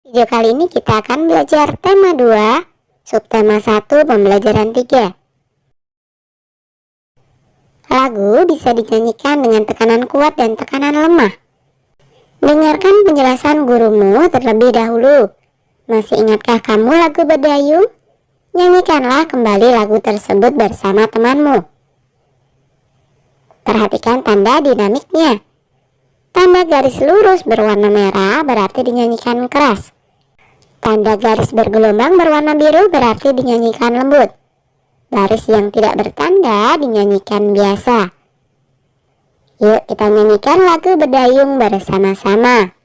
Video kali ini kita akan belajar tema 2, subtema 1, pembelajaran 3. Lagu bisa dinyanyikan dengan tekanan kuat dan tekanan lemah. Dengarkan penjelasan gurumu terlebih dahulu. Masih ingatkah kamu lagu Berdayung? Nyanyikanlah kembali lagu tersebut bersama temanmu. Perhatikan tanda dinamiknya. Tanda garis lurus berwarna merah berarti dinyanyikan keras. Tanda garis bergelombang berwarna biru berarti dinyanyikan lembut. Garis yang tidak bertanda dinyanyikan biasa. Yuk kita nyanyikan lagu Berdayung bersama-sama.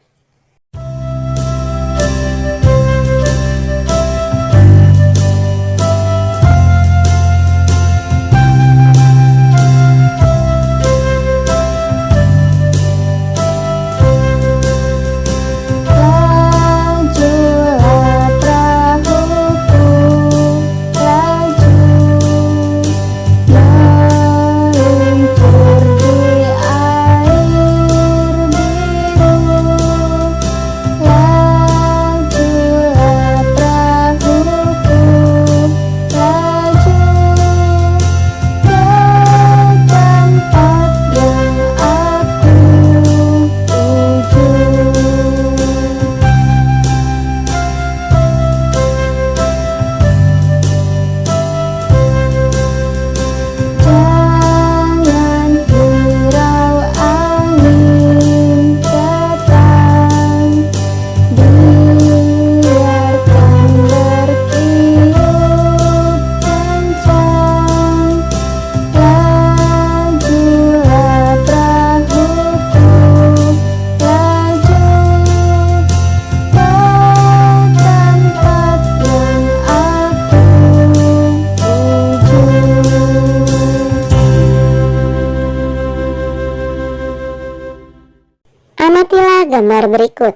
Amatilah gambar berikut.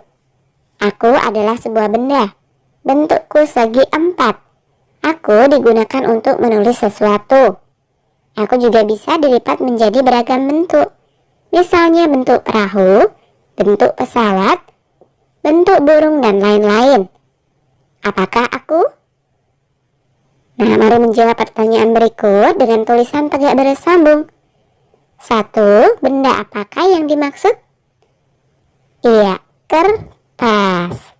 Aku adalah sebuah benda. Bentukku segi 4. Aku digunakan untuk menulis sesuatu. Aku juga bisa dilipat menjadi beragam bentuk. Misalnya bentuk perahu, bentuk pesawat, bentuk burung, dan lain-lain. Apakah aku? Nah, mari menjawab pertanyaan berikut dengan tulisan tegak bersambung. 1. Benda apakah yang dimaksud? Iya, kertas.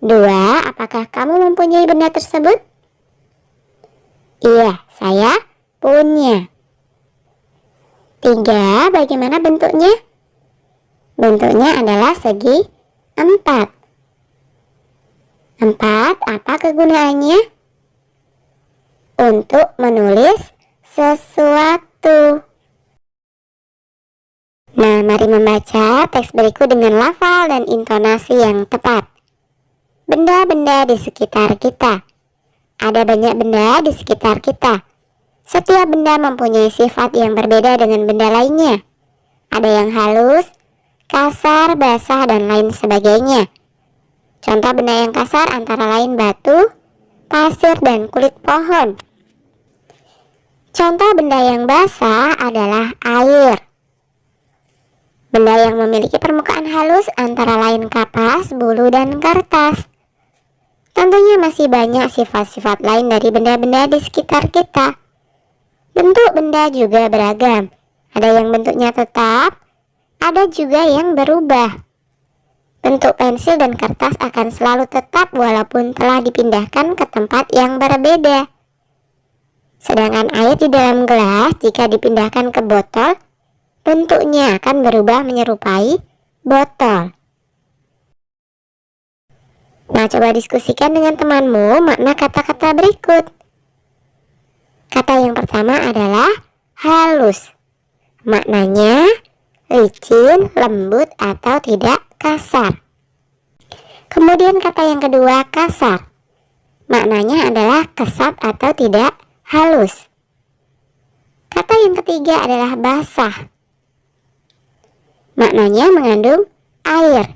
2. Apakah kamu mempunyai benda tersebut? Iya, saya punya. 3. Bagaimana bentuknya? Bentuknya adalah segi 4. 4. Apa kegunaannya? Untuk menulis sesuatu. Nah, mari membaca teks berikut dengan lafal dan intonasi yang tepat. Benda-benda di sekitar kita. Ada banyak benda di sekitar kita. Setiap benda mempunyai sifat yang berbeda dengan benda lainnya. Ada yang halus, kasar, basah, dan lain sebagainya. Contoh benda yang kasar antara lain batu, pasir, dan kulit pohon. Contoh benda yang basah adalah air. Benda yang memiliki permukaan halus antara lain kapas, bulu, dan kertas. Tentunya masih banyak sifat-sifat lain dari benda-benda di sekitar kita. Bentuk benda juga beragam. Ada yang bentuknya tetap, ada juga yang berubah. Bentuk pensil dan kertas akan selalu tetap walaupun telah dipindahkan ke tempat yang berbeda. Sedangkan air di dalam gelas jika dipindahkan ke botol, bentuknya akan berubah menyerupai botol. Nah, coba diskusikan dengan temanmu makna kata-kata berikut. Kata yang pertama adalah halus. Maknanya licin, lembut, atau tidak kasar. Kemudian kata yang kedua kasar. Maknanya adalah kesat atau tidak halus. Kata yang ketiga adalah basah. Maknanya mengandung air.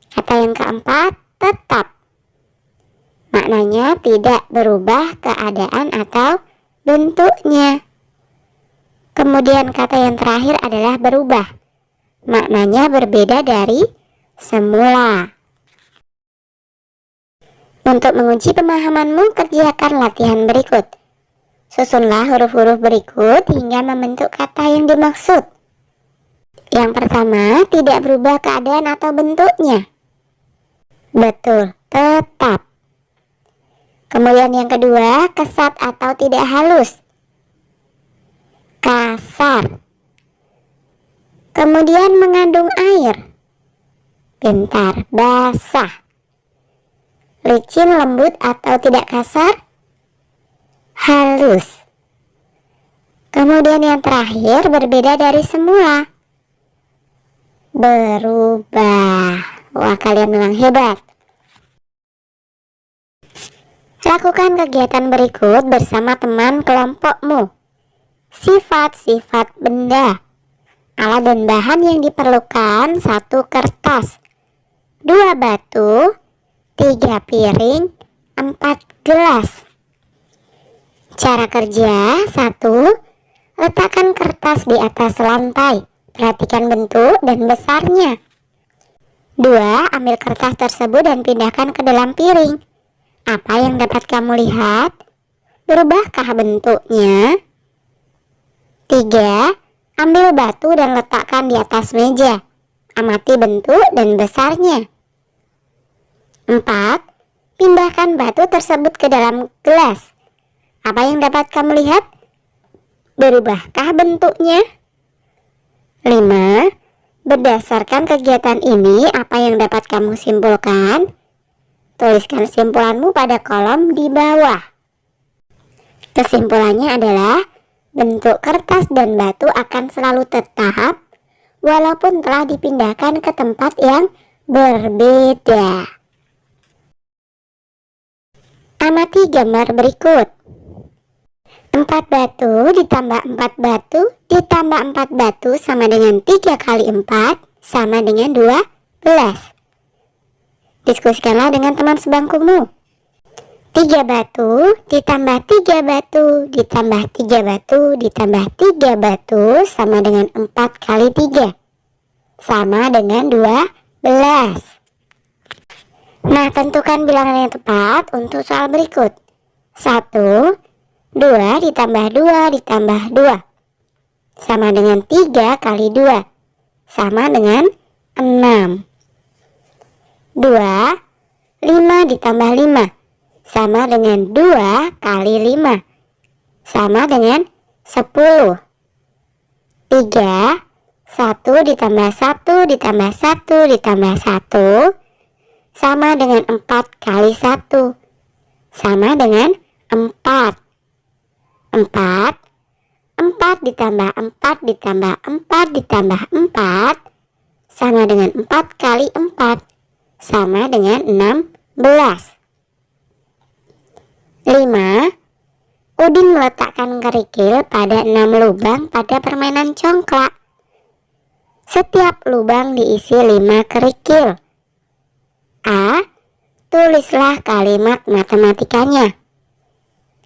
Kata yang keempat, tetap. Maknanya tidak berubah keadaan atau bentuknya. Kemudian kata yang terakhir adalah berubah. Maknanya berbeda dari semula. Untuk menguji pemahamanmu, kerjakan latihan berikut. Susunlah huruf-huruf berikut hingga membentuk kata yang dimaksud. Yang pertama, tidak berubah keadaan atau bentuknya. Betul, tetap. Kemudian yang kedua, kesat atau tidak halus. Kasar. Kemudian mengandung air. Bentar, basah. Licin, lembut atau tidak kasar? Halus. Kemudian yang terakhir, berbeda dari semula. Berubah. Wah, kalian memang hebat. Lakukan kegiatan berikut bersama teman kelompokmu. Sifat-sifat benda. Alat dan bahan yang diperlukan: 1 kertas, 2 batu, 3 piring, 4 gelas. Cara kerja: 1. Letakkan kertas di atas lantai. Perhatikan bentuk dan besarnya. 2. Ambil kertas tersebut dan pindahkan ke dalam piring. Apa yang dapat kamu lihat? Berubahkah bentuknya? 3. Ambil batu dan letakkan di atas meja. Amati bentuk dan besarnya. 4. Pindahkan batu tersebut ke dalam gelas. Apa yang dapat kamu lihat? Berubahkah bentuknya? 5. Berdasarkan kegiatan ini, apa yang dapat kamu simpulkan? Tuliskan kesimpulanmu pada kolom di bawah. Kesimpulannya adalah, bentuk kertas dan batu akan selalu tetap walaupun telah dipindahkan ke tempat yang berbeda. Amati gambar berikut. 4 batu ditambah 4 batu ditambah 4 batu sama dengan 3 kali 4 sama dengan 12. Diskusikanlah dengan teman sebangkumu. 3 batu ditambah 3 batu ditambah 3 batu ditambah 3 batu sama dengan 4 kali 3 sama dengan 12. Nah, tentukan bilangan yang tepat untuk soal berikut. 1, 2 ditambah 2 ditambah 2 sama dengan 3 kali 2 sama dengan 6. 2, 5 ditambah 5 sama dengan 2 kali 5 sama dengan 10. 3, 1 ditambah 1 ditambah 1 ditambah 1 sama dengan 4 kali 1 sama dengan 4. 4 ditambah 4 ditambah 4 ditambah 4 sama dengan 4 kali 4 sama dengan 16. 5. Udin meletakkan kerikil pada 6 lubang pada permainan congklak. Setiap lubang diisi 5 kerikil. A. Tulislah kalimat matematikanya.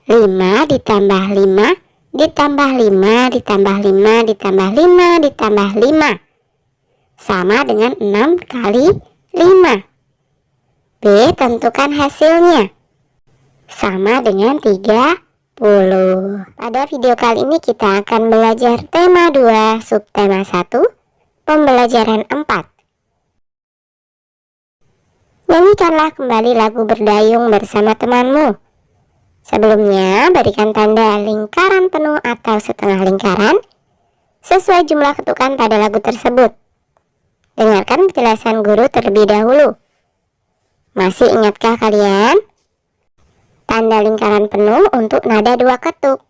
5 ditambah 5 ditambah 5 ditambah 5 ditambah 5 ditambah 5 sama dengan 6 kali 5. B. Tentukan hasilnya. Sama dengan 30. Pada video kali ini kita akan belajar tema 2 subtema 1 pembelajaran 4. Nyanyikanlah kembali lagu Berdayung bersama temanmu. Sebelumnya, berikan tanda lingkaran penuh atau setengah lingkaran sesuai jumlah ketukan pada lagu tersebut. Dengarkan penjelasan guru terlebih dahulu. Masih ingatkah kalian? Tanda lingkaran penuh untuk nada 2 ketuk.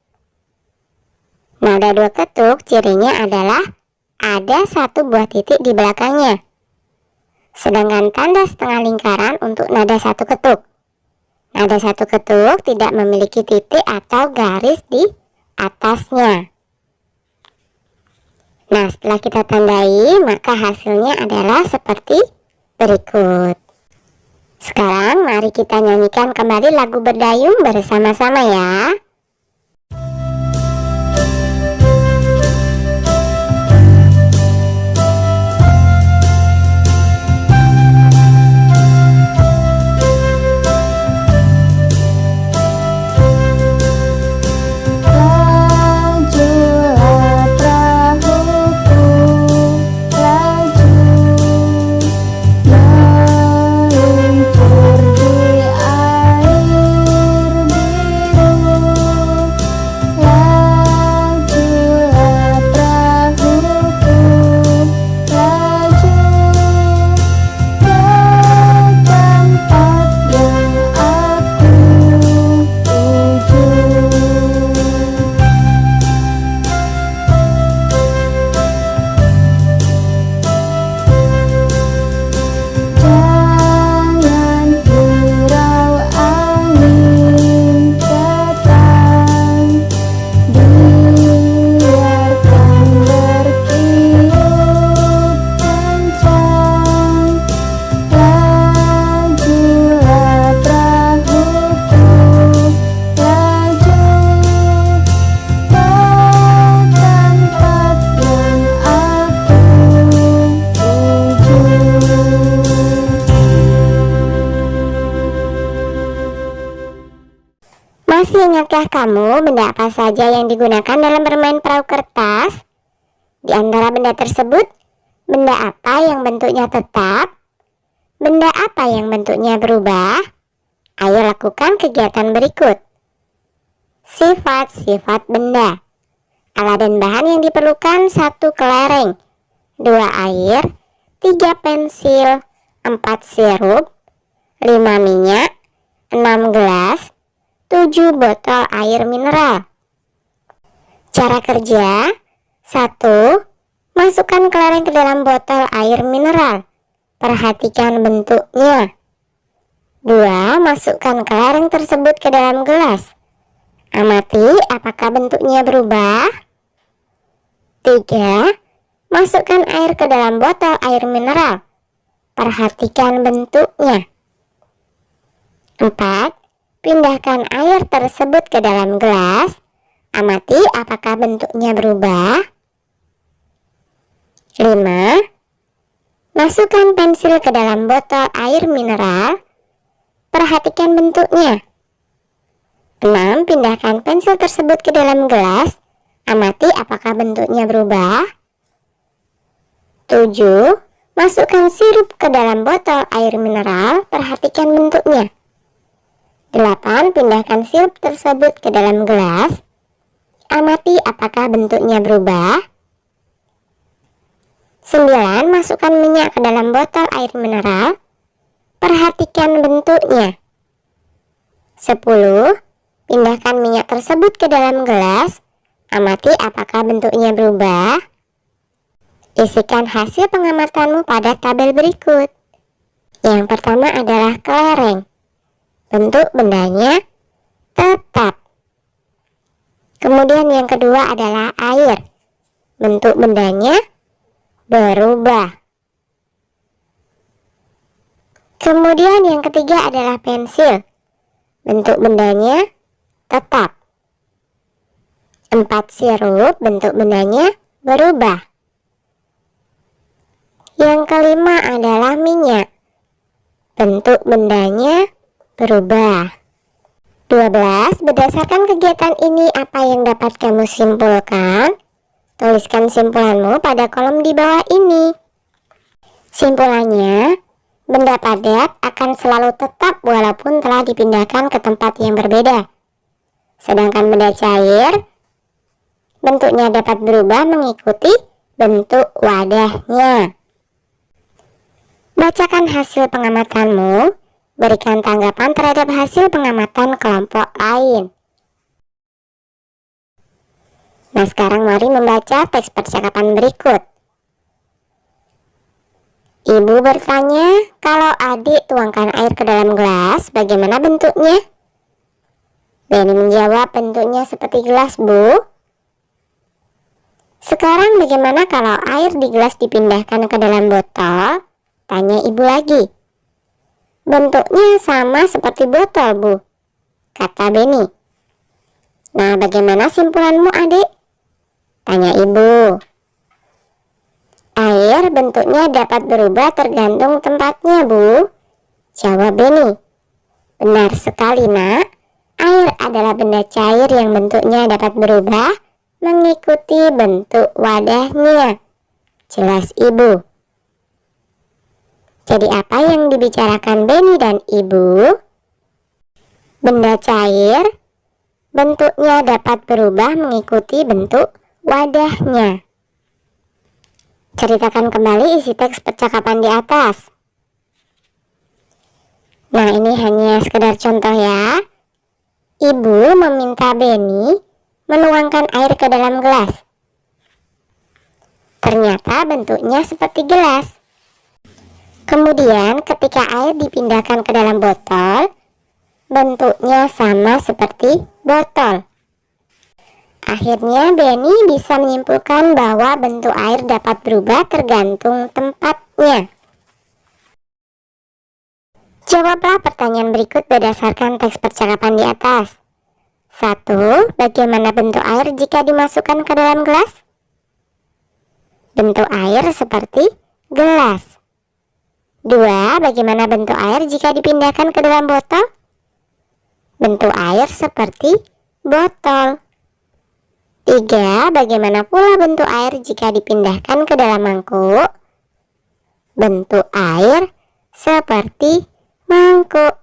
Nada 2 ketuk cirinya adalah ada 1 buah titik di belakangnya. Sedangkan tanda setengah lingkaran untuk nada 1 ketuk. Nada 1 ketuk tidak memiliki titik atau garis di atasnya. Nah, setelah kita tandai, maka hasilnya adalah seperti berikut. Sekarang mari kita nyanyikan kembali lagu Berdayung bersama-sama ya. Masih ingatkah kamu benda apa saja yang digunakan dalam bermain perahu kertas? Di antara benda tersebut, benda apa yang bentuknya tetap? Benda apa yang bentuknya berubah? Ayo lakukan kegiatan berikut. Sifat-sifat benda. Alat dan bahan yang diperlukan: 1 kelereng, 2 air, 3 pensil, 4 sirup, 5 minyak, 6 gelas, 7 botol air mineral. Cara kerja: 1. Masukkan kelereng ke dalam botol air mineral. Perhatikan bentuknya. 2. Masukkan kelereng tersebut ke dalam gelas. Amati apakah bentuknya berubah. 3. Masukkan air ke dalam botol air mineral. Perhatikan bentuknya. 4. Pindahkan air tersebut ke dalam gelas. Amati apakah bentuknya berubah. 5. Masukkan pensil ke dalam botol air mineral. Perhatikan bentuknya. 6. Pindahkan pensil tersebut ke dalam gelas. Amati apakah bentuknya berubah. 7. Masukkan sirup ke dalam botol air mineral. Perhatikan bentuknya. 8. Pindahkan sirup tersebut ke dalam gelas. Amati apakah bentuknya berubah. 9. Masukkan minyak ke dalam botol air mineral. Perhatikan bentuknya. 10. Pindahkan minyak tersebut ke dalam gelas. Amati apakah bentuknya berubah. Isikan hasil pengamatanmu pada tabel berikut. Yang pertama adalah kelereng. Bentuk bendanya tetap. Kemudian yang kedua adalah air. Bentuk bendanya berubah. Kemudian yang ketiga adalah pensil. Bentuk bendanya tetap. 4 sirup, bentuk bendanya berubah. Yang kelima adalah minyak. Bentuk bendanya berubah. 12. Berdasarkan kegiatan ini, apa yang dapat kamu simpulkan? Tuliskan simpulanmu pada kolom di bawah ini. Simpulannya, benda padat akan selalu tetap walaupun telah dipindahkan ke tempat yang berbeda. Sedangkan benda cair, bentuknya dapat berubah mengikuti bentuk wadahnya. Bacakan hasil pengamatanmu. Berikan tanggapan terhadap hasil pengamatan kelompok lain. Nah, sekarang mari membaca teks percakapan berikut. Ibu bertanya, kalau adik tuangkan air ke dalam gelas, bagaimana bentuknya? Benny menjawab, bentuknya seperti gelas, Bu. Sekarang bagaimana kalau air di gelas dipindahkan ke dalam botol? Tanya ibu lagi. Bentuknya sama seperti botol, Bu, kata Benny. Nah, bagaimana simpulanmu, adik? Tanya ibu. Air bentuknya dapat berubah tergantung tempatnya, Bu, jawab Benny. Benar sekali, nak. Air adalah benda cair yang bentuknya dapat berubah mengikuti bentuk wadahnya, jelas ibu. Jadi apa yang dibicarakan Benny dan ibu? Benda cair bentuknya dapat berubah mengikuti bentuk wadahnya. Ceritakan kembali isi teks percakapan di atas. Nah, ini hanya sekedar contoh ya. Ibu meminta Benny menuangkan air ke dalam gelas. Ternyata bentuknya seperti gelas. Kemudian ketika air dipindahkan ke dalam botol, bentuknya sama seperti botol. Akhirnya Benny bisa menyimpulkan bahwa bentuk air dapat berubah tergantung tempatnya. Jawablah pertanyaan berikut berdasarkan teks percakapan di atas. 1. Bagaimana bentuk air jika dimasukkan ke dalam gelas? Bentuk air seperti gelas. 2. Bagaimana bentuk air jika dipindahkan ke dalam botol? bentuk air seperti botol. 3. Bagaimana pula bentuk air jika dipindahkan ke dalam mangkuk? Bentuk air seperti mangkuk.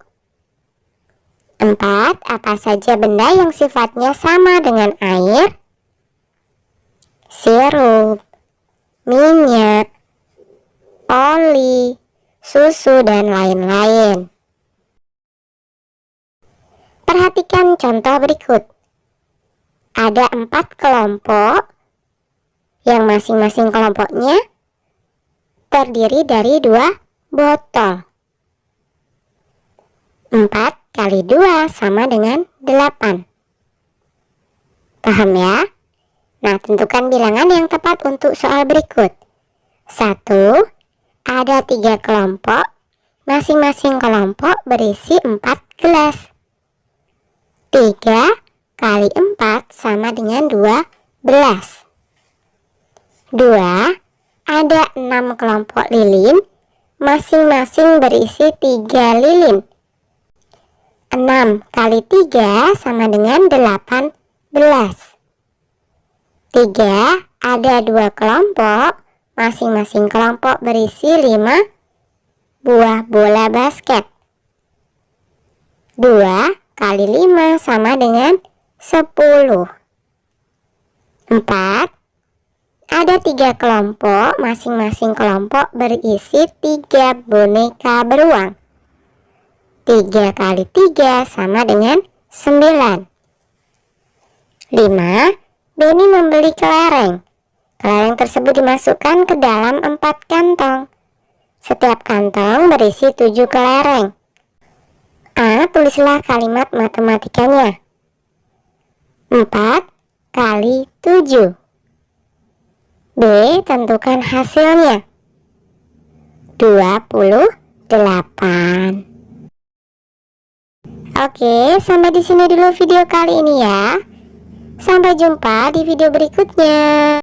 4. Apa saja benda yang sifatnya sama dengan air? Sirup, minyak, oli, susu, dan lain-lain. Perhatikan contoh berikut. Ada 4 kelompok yang masing-masing kelompoknya terdiri dari 2 botol. 4 kali 2 sama dengan 8. Paham ya? Nah, tentukan bilangan yang tepat untuk soal berikut. 1. Ada 3 kelompok, masing-masing kelompok berisi 4 gelas. 3 kali 4 sama dengan 12. 2. Ada 6 kelompok lilin, masing-masing berisi 3 lilin. 6 kali 3 sama dengan 18. 3. Ada 2 kelompok, masing-masing kelompok berisi 5 buah bola basket. 2 kali 5 sama dengan 10. 4. Ada 3 kelompok, masing-masing kelompok berisi 3 boneka beruang. 3 kali 3 sama dengan 9. 5. Benny membeli kelereng. Kelereng tersebut dimasukkan ke dalam 4 kantong. Setiap kantong berisi 7 kelereng. A. Tulislah kalimat matematikanya. 4 kali 7. B. Tentukan hasilnya. 28. Oke, sampai di sini dulu video kali ini ya. Sampai jumpa di video berikutnya.